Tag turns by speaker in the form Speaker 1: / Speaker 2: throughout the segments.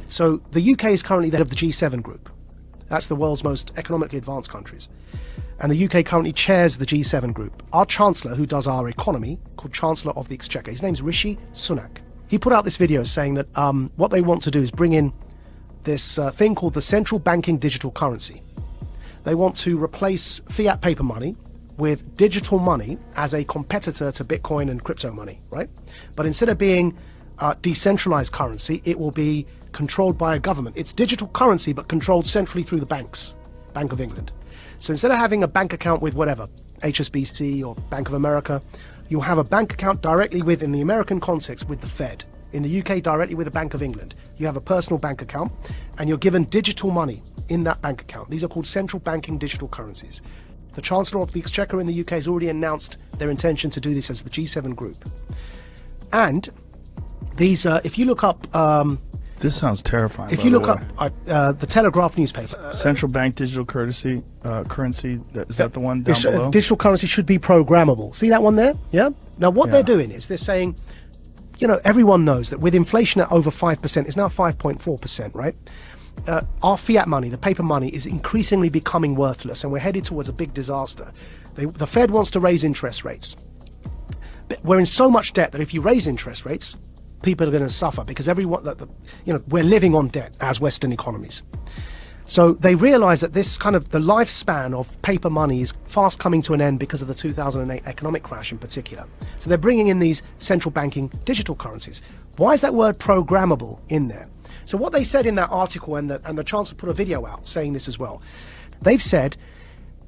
Speaker 1: So the UK is currently the head of the G7 group. That's the world's most economically advanced countries. And the UK currently chairs the G7 group. Our Chancellor, who does our economy, called Chancellor of the Exchequer, his name's Rishi Sunak. He put out this video saying that what they want to do is bring in this thing called the central banking digital currency. They want to replace fiat paper money with digital money as a competitor to Bitcoin and crypto money, right? But instead of being decentralized currency, it will be controlled by a government. It's digital currency, but controlled centrally through the banks, Bank of England. So instead of having a bank account with whatever, HSBC or Bank of America, you'll have a bank account directly with, in the American context, with the Fed. In the UK, directly with the Bank of England. You have a personal bank account, and you're given digital money in that bank account. These are called central banking digital currencies. The Chancellor of the Exchequer in the UK has already announced their intention to do this as the G7 group. And these, if you look up...
Speaker 2: this sounds terrifying.
Speaker 1: If you look up the Telegraph newspaper,
Speaker 2: central bank digital currency, is that the one down below?
Speaker 1: Digital currency should be programmable. See that one there? Yeah. Now what they're doing is they're saying, you know, everyone knows that with inflation at over 5%, it's now 5.4%, right? Our fiat money, the paper money, is increasingly becoming worthless, and we're headed towards a big disaster. The Fed wants to raise interest rates. But we're in so much debt that if you raise interest rates, people are going to suffer because everyone, you know, we're living on debt as Western economies. So they realize that this kind of the lifespan of paper money is fast coming to an end because of the 2008 economic crash in particular. So they're bringing in these central banking digital currencies. Why is that word programmable in there? So what they said in that article, and the Chancellor put a video out saying this as well, they've said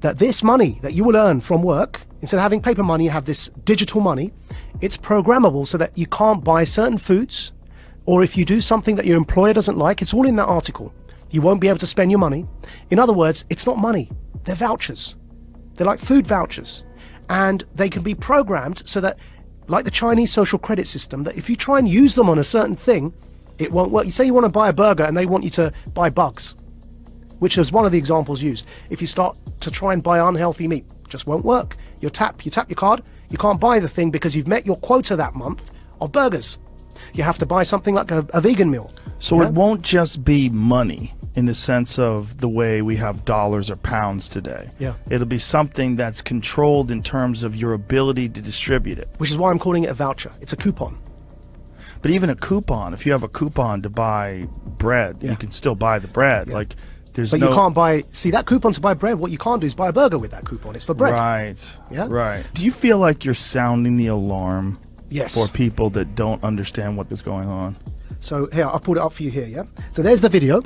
Speaker 1: that this money that you will earn from work, instead of having paper money, you have this digital money. It's programmable so that you can't buy certain foods, or if you do something that your employer doesn't like, it's all in that article. You won't be able to spend your money. In other words, it's not money, they're vouchers. They're like food vouchers. And they can be programmed so that, like the Chinese social credit system, that if you try and use them on a certain thing, it won't work. You say you want to buy a burger and they want you to buy bugs, which is one of the examples used. If you start to try and buy unhealthy meat, just won't work. You tap your card, you can't buy the thing because you've met your quota that month of burgers. You have to buy something like a vegan meal.
Speaker 2: So it won't just be money in the sense of the way we have dollars or pounds today.
Speaker 1: Yeah.
Speaker 2: It'll be something that's controlled in terms of your ability to distribute it.
Speaker 1: Which is why I'm calling it a voucher. It's a coupon.
Speaker 2: But even a coupon, if you have a coupon to buy bread, you can still buy the bread.
Speaker 1: Yeah.
Speaker 2: Like,
Speaker 1: but you can't buy, see that coupon to buy bread, what you can't do is buy a burger with that coupon. It's for bread.
Speaker 2: Right.
Speaker 1: Yeah.
Speaker 2: Right. Do you feel like you're sounding the alarm
Speaker 1: Yes.
Speaker 2: for people that don't understand what is going on?
Speaker 1: So here, I'll put it up for you here, yeah? So there's the video.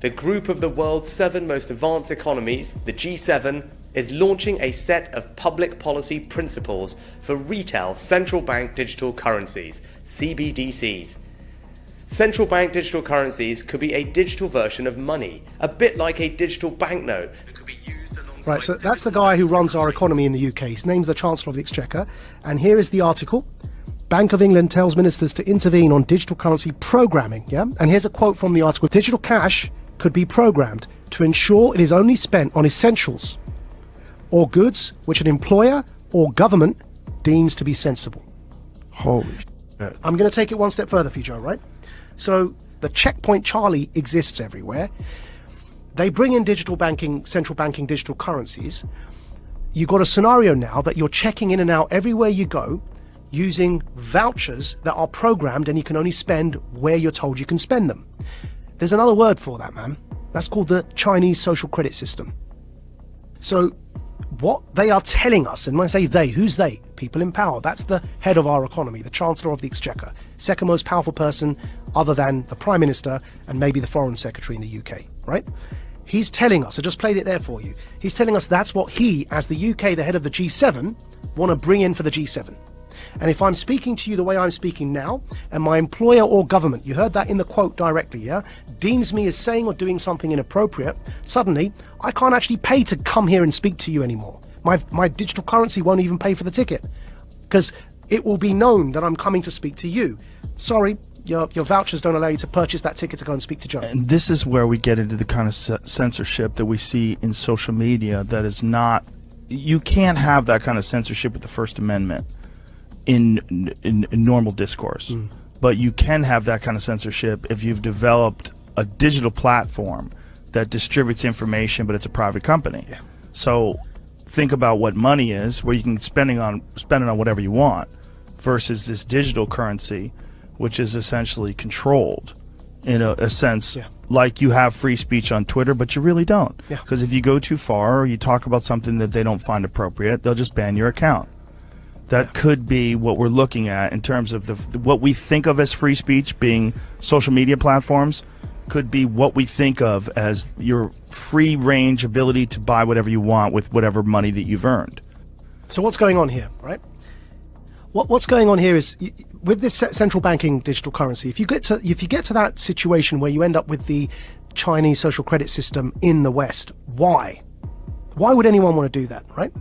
Speaker 3: The group of the world's 7 most advanced economies, the G7, is launching a set of public policy principles for retail central bank digital currencies, CBDCs. Central bank digital currencies could be a digital version of money, a bit like a digital banknote that could be used alongside...
Speaker 1: Right, so that's the guy who runs our economy in the UK. His name's the Chancellor of the Exchequer. And here is the article. Bank of England tells ministers to intervene on digital currency programming, yeah? And here's a quote from the article. Digital cash could be programmed to ensure it is only spent on essentials or goods which an employer or government deems to be sensible.
Speaker 2: Holy shit.
Speaker 1: I'm going to take it one step further for you, Joe, right? So the checkpoint Charlie exists everywhere. They bring in digital banking, central banking digital currencies. You've got a scenario now that you're checking in and out everywhere you go using vouchers that are programmed, and you can only spend where you're told you can spend them. There's another word for that, man. That's called the Chinese social credit system. So what they are telling us, and when I say they, who's they? People in power. That's the head of our economy, the Chancellor of the Exchequer, second most powerful person other than the Prime Minister and maybe the Foreign Secretary in the UK, right? He's telling us, I just played it there for you, he's telling us that's what he, as the UK, the head of the G7, want to bring in for the G7. And if I'm speaking to you the way I'm speaking now, and my employer or government, you heard that in the quote directly, yeah, deems me as saying or doing something inappropriate, suddenly I can't actually pay to come here and speak to you anymore. My digital currency won't even pay for the ticket because it will be known that I'm coming to speak to you. Sorry, your vouchers don't allow you to purchase that ticket to go and speak to Joe.
Speaker 2: And this is where we get into the kind of censorship that we see in social media that is not, you can't have that kind of censorship with the First Amendment in normal discourse. But you can have that kind of censorship if you've developed a digital platform that distributes information, but it's a private company.
Speaker 1: Yeah.
Speaker 2: So think about what money is, where you can spend it on whatever you want, versus this digital currency, which is essentially controlled in a sense.
Speaker 1: Yeah.
Speaker 2: Like you have free speech on Twitter, but you really don't.
Speaker 1: Yeah.
Speaker 2: Because if you go too far or you talk about something that they don't find appropriate, they'll just ban your account. That could be what we're looking at in terms of what we think of as free speech being social media platforms, could be what we think of as your free range ability to buy whatever you want with whatever money that you've earned.
Speaker 1: So what's going on here, right? What's going on here is, with this central banking digital currency, if you get to that situation where you end up with the Chinese social credit system in the West, why would anyone want to do that, right?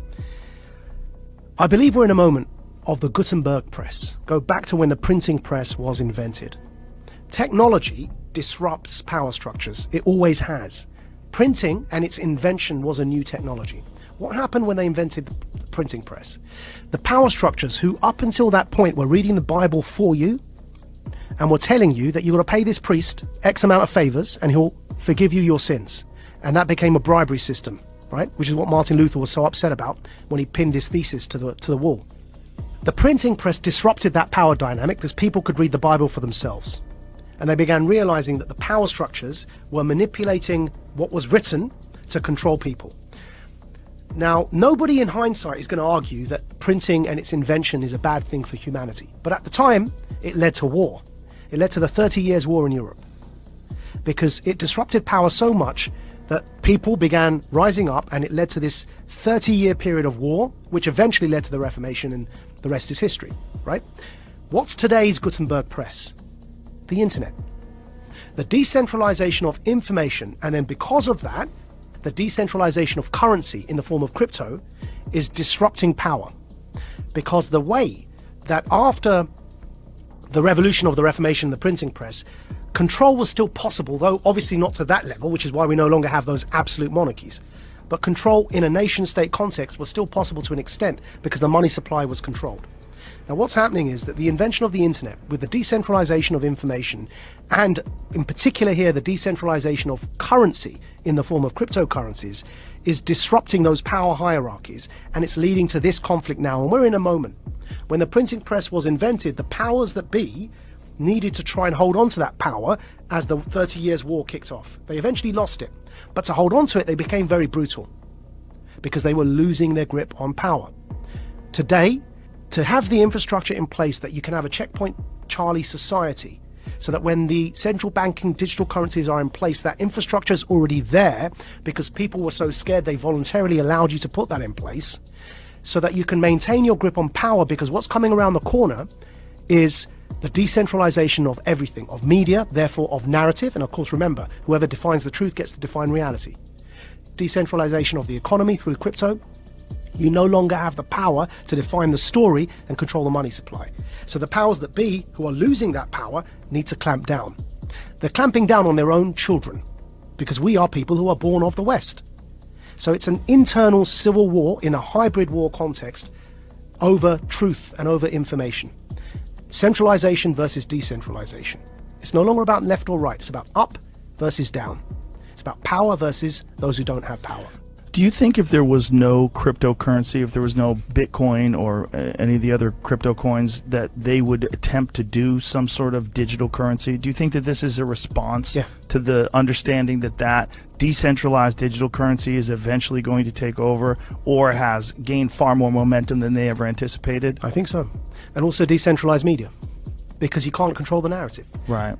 Speaker 1: I believe we're in a moment of the Gutenberg press. Go back to when the printing press was invented. Technology disrupts power structures. It always has. Printing and its invention was a new technology. What happened when they invented the printing press? The power structures who up until that point were reading the Bible for you and were telling you that you've got to pay this priest X amount of favors and he'll forgive you your sins. And that became a bribery system, right? Which is what Martin Luther was so upset about when he pinned his thesis to the wall. The printing press disrupted that power dynamic because people could read the Bible for themselves. And they began realizing that the power structures were manipulating what was written to control people. Now, nobody in hindsight is going to argue that printing and its invention is a bad thing for humanity. But at the time, it led to war. It led to the 30 Years' War in Europe. Because it disrupted power so much that people began rising up, and it led to this 30-year period of war, which eventually led to the Reformation, and the rest is history, right? What's today's Gutenberg press? The internet. The decentralization of information, and then because of that, the decentralization of currency in the form of crypto is disrupting power. Because the way that after the revolution of the Reformation, the printing press, control was still possible, though obviously not to that level, which is why we no longer have those absolute monarchies. But control in a nation-state context was still possible to an extent because the money supply was controlled. Now what's happening is that the invention of the internet, with the decentralization of information, and in particular here the decentralization of currency in the form of cryptocurrencies, is disrupting those power hierarchies, and it's leading to this conflict now. And we're in a moment when the printing press was invented, the powers that be needed to try and hold on to that power as the 30 Years' War kicked off. They eventually lost it, but to hold on to it they became very brutal because they were losing their grip on power. Today, to have the infrastructure in place that you can have a checkpoint Charlie society, so that when the central banking digital currencies are in place, that infrastructure is already there because people were so scared they voluntarily allowed you to put that in place, so that you can maintain your grip on power, because what's coming around the corner is the decentralization of everything, of media, therefore of narrative, and of course remember, whoever defines the truth gets to define reality. Decentralization of the economy through crypto. You no longer have the power to define the story and control the money supply. So the powers that be, who are losing that power, need to clamp down. They're clamping down on their own children, because we are people who are born of the West. So it's an internal civil war in a hybrid war context over truth and over information. Centralization versus decentralization. It's no longer about left or right, it's about up versus down. It's about power versus those who don't have power.
Speaker 2: Do you think if there was no cryptocurrency, if there was no Bitcoin or any of the other crypto coins, that they would attempt to do some sort of digital currency? Do you think that this is a response to the understanding that decentralized digital currency is eventually going to take over, or has gained far more momentum than they ever anticipated?
Speaker 1: I think so. And also decentralized media, because you can't control the narrative.
Speaker 2: Right.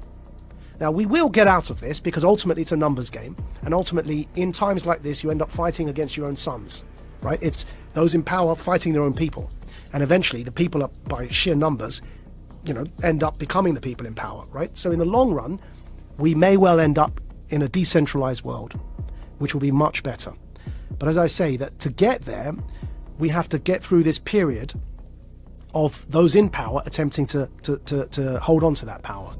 Speaker 1: Now, we will get out of this because ultimately it's a numbers game. And ultimately, in times like this, you end up fighting against your own sons, right? It's those in power fighting their own people. And eventually, the people, are, by sheer numbers, end up becoming the people in power, right? So in the long run, we may well end up in a decentralized world, which will be much better. But as I say, that to get there, we have to get through this period of those in power attempting to hold on to that power.